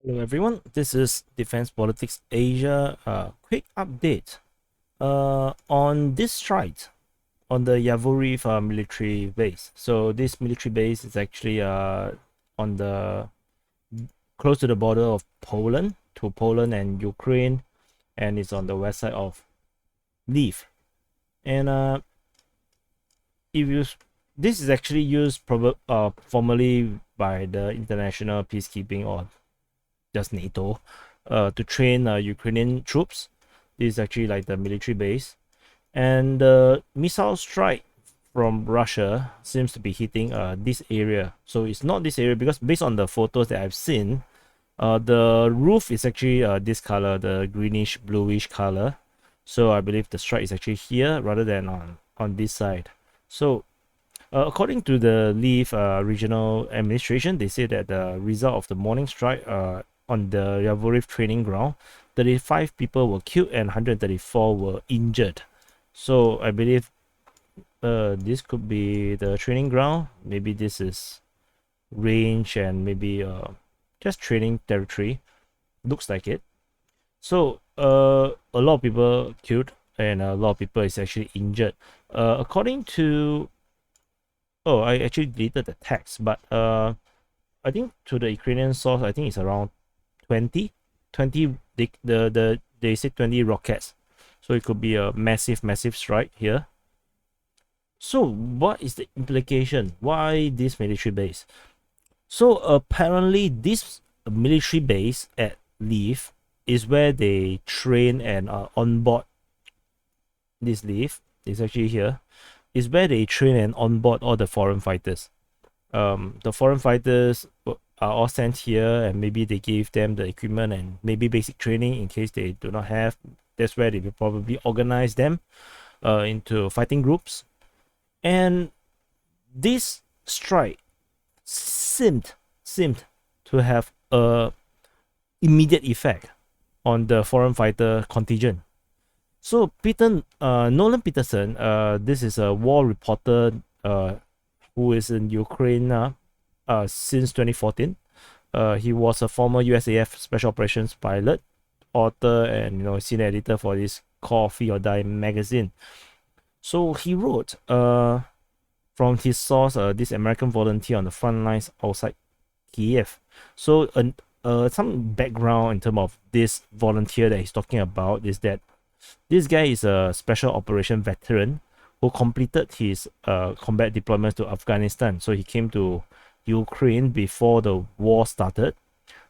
Hello everyone, this is Defense Politics Asia. Quick update. On this strike on the Yavoriv military base. So this military base is actually on the close to the border of Poland and Ukraine, and it's on the west side of Lviv. And if you this is actually used formally by the international peacekeeping or just NATO to train Ukrainian troops. This is actually like the military base. And the missile strike from Russia seems to be hitting this area. So it's not this area because based on the photos that I've seen, the roof is actually this color, the greenish bluish color. So I believe the strike is actually here rather than on this side. So according to the Lviv regional administration, they say that the result of the morning strike on the Yavoriv training ground, 35 people were killed and 134 were injured. So I believe this could be the training ground. Maybe this is range and maybe just training territory. Looks like it. So a lot of people killed and a lot of people is actually injured. According to I actually deleted the text, but I think to the Ukrainian source, I think it's around 20, 20. They say 20 rockets, so it could be a massive strike here. So what is the implication? Why this military base? So apparently this military base at Lviv is where they train and onboard. This Lviv is actually here. Is where they train and onboard all the foreign fighters. The foreign fighters are all sent here, and maybe they give them the equipment and maybe basic training in case they do not have. That's where they will probably organize them into fighting groups. And this strike seemed to have a immediate effect on the foreign fighter contingent. So Nolan Peterson, this is a war reporter who is in Ukraine since 2014. He was a former USAF Special Operations pilot, author, and senior editor for this Coffee or Die magazine. So he wrote from his source, this American volunteer on the front lines outside Kyiv. So some background in terms of this volunteer that he's talking about is that this guy is a special operation veteran who completed his combat deployments to Afghanistan. So he came to Ukraine before the war started.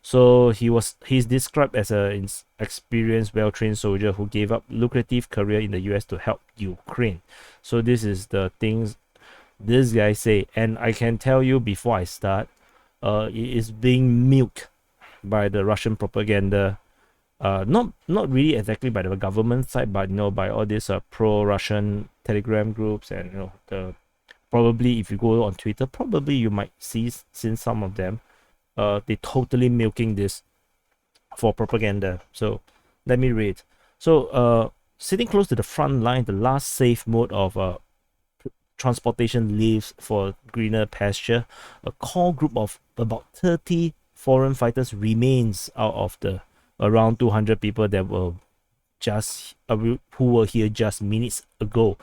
So he's described as an experienced, well-trained soldier who gave up lucrative career in the US to help Ukraine. So this is the things this guy say, and I can tell you before I start, it is being milked by the Russian propaganda. Not really exactly by the government side, but by all these pro-Russian Telegram groups, and the probably if you go on Twitter, probably you might seen some of them. They totally milking this for propaganda. So let me read. So sitting close to the front line, the last safe mode of transportation leaves for greener pasture. A core group of about 30 foreign fighters remains out of the around 200 people that were who were here just minutes ago.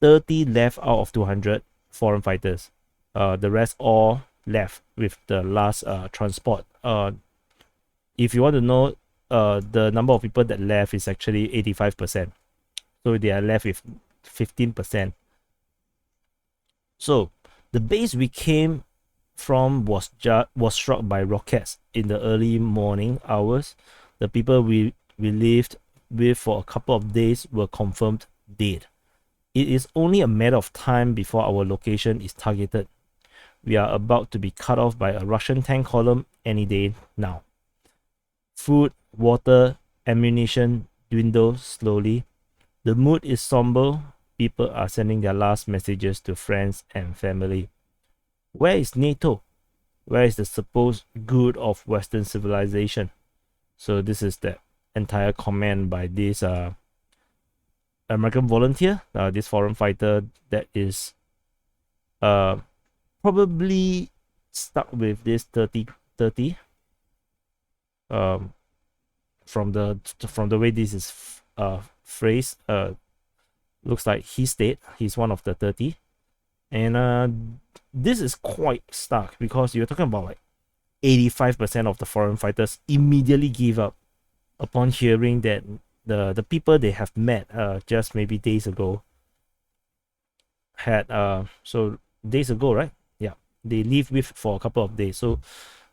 30 left out of 200 foreign fighters. The rest all left with the last transport. If you want to know, the number of people that left is actually 85%. So they are left with 15%. So the base we came from was struck by rockets in the early morning hours. The people we lived with for a couple of days were confirmed dead. It is only a matter of time before our location is targeted. We are about to be cut off by a Russian tank column any day now. Food, water, ammunition dwindle slowly. The mood is somber. People are sending their last messages to friends and family. Where is NATO? Where is the supposed good of Western civilization? So this is the entire comment by this American volunteer, this foreign fighter that is probably stuck with this 30. From the way this is phrased, looks like he's dead. He's one of the 30, and this is quite stark because you're talking about like 85% of the foreign fighters immediately give up upon hearing that the people they have met just maybe days ago had so days ago, right? Yeah, they leave with for a couple of days. So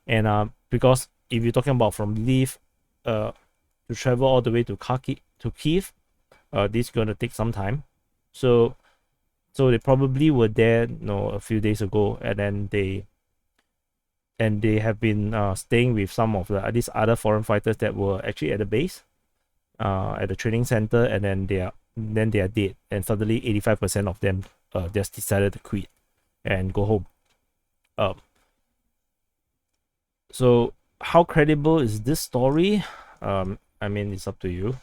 and because if you're talking about from leave to travel all the way to Kyiv, this is gonna take some time. So they probably were there, a few days ago, and then they have been staying with some of these other foreign fighters that were actually at the base, at the training center, and then they are dead, and suddenly 85% of them just decided to quit and go home. So how credible is this story? I mean, it's up to you.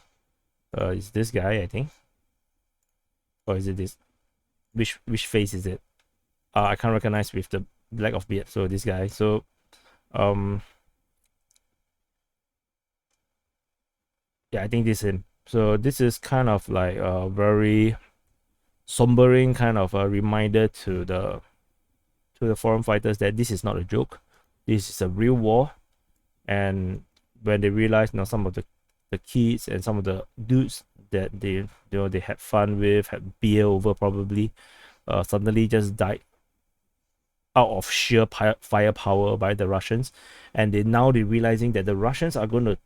It's this guy, I think, or is it this? Which face is it? I can't recognize with the lack of beard. So this guy. So yeah, I think this is him. So this is kind of like a very sombering kind of a reminder to the foreign fighters that this is not a joke. This is a real war. And when they realize, some of the kids and some of the dudes that they had fun with, had beer over probably, suddenly just died out of sheer firepower by the Russians, and they're realizing that the Russians are going to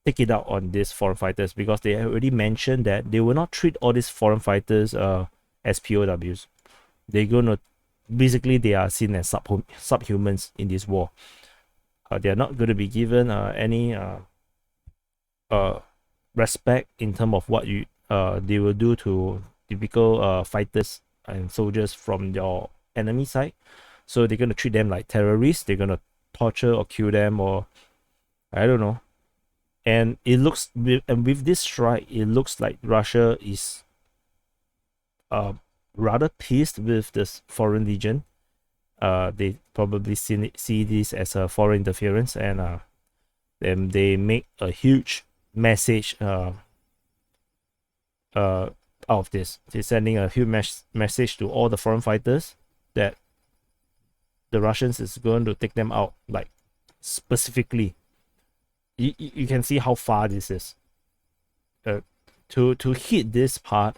take it out on these foreign fighters because they already mentioned that they will not treat all these foreign fighters as POWs. They're gonna basically they are seen as subhumans in this war. They are not going to be given any respect in terms of what they will do to typical fighters and soldiers from your enemy side. So they're going to treat them like terrorists. They're going to torture or kill them, or I don't know. And it looks with this strike, it looks like Russia is rather pissed with this foreign legion. They probably see this as a foreign interference, and then they make a huge message out of this. They're sending a huge message to all the foreign fighters that the Russians is going to take them out, like specifically. You can see how far this is. To hit this part,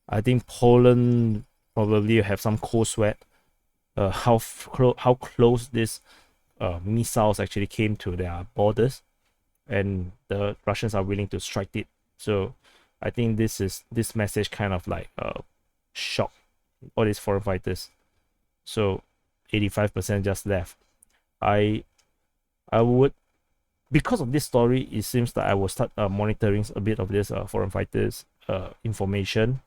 I think Poland probably have some cold sweat. How close this missiles actually came to their borders, and the Russians are willing to strike it. So I think this message kind of like shock all these foreign fighters. So 85% just left. I would, because of this story, it seems that I will start monitoring a bit of this foreign fighters information.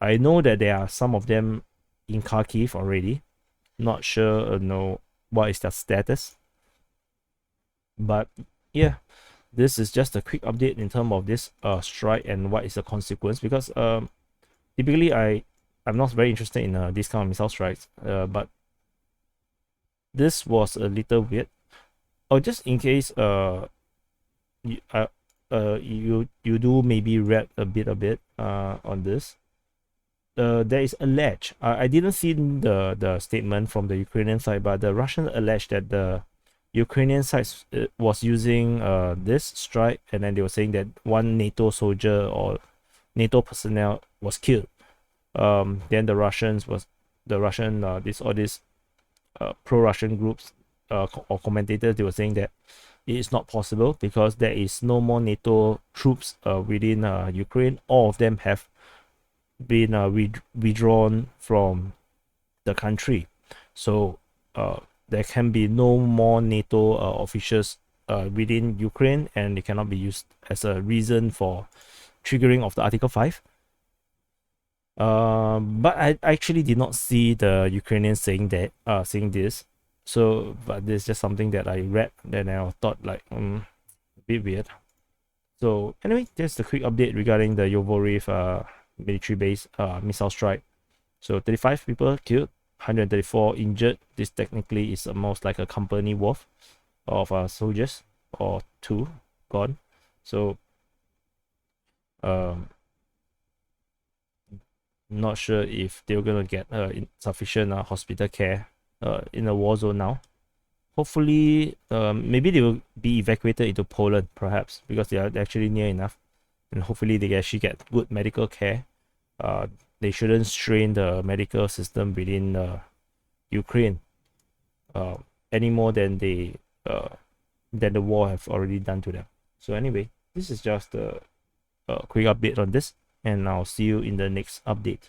I know that there are some of them in Kharkiv already. Not sure what is their status, but yeah, this is just a quick update in terms of this strike and what is the consequence, because typically I'm not very interested in this kind of missile strikes, but this was a little weird. Just in case you do maybe read a bit on this. There is alleged, I didn't see the statement from the Ukrainian side, but the Russians alleged that the Ukrainian side was using this strike, and then they were saying that one NATO soldier or NATO personnel was killed. Then the Russian pro-Russian groups or commentators, they were saying that it is not possible because there is no more NATO troops within Ukraine. All of them have been withdrawn from the country, so there can be no more NATO officials within Ukraine, and they cannot be used as a reason for triggering of the Article 5. But I actually did not see the Ukrainians saying this. So, but this is just something that I read, and I thought like a bit weird. So anyway, just a quick update regarding the Yavoriv military base missile strike. So 35 people killed, 134 injured. This technically is almost like a company worth of soldiers. or 2 gone. So not sure if they're gonna get sufficient hospital care in a war zone now. Hopefully, maybe they will be evacuated into Poland, perhaps, because they are actually near enough, and hopefully they actually get good medical care. They shouldn't strain the medical system within Ukraine any more than than the war have already done to them. So anyway, this is just a quick update on this, and I'll see you in the next update.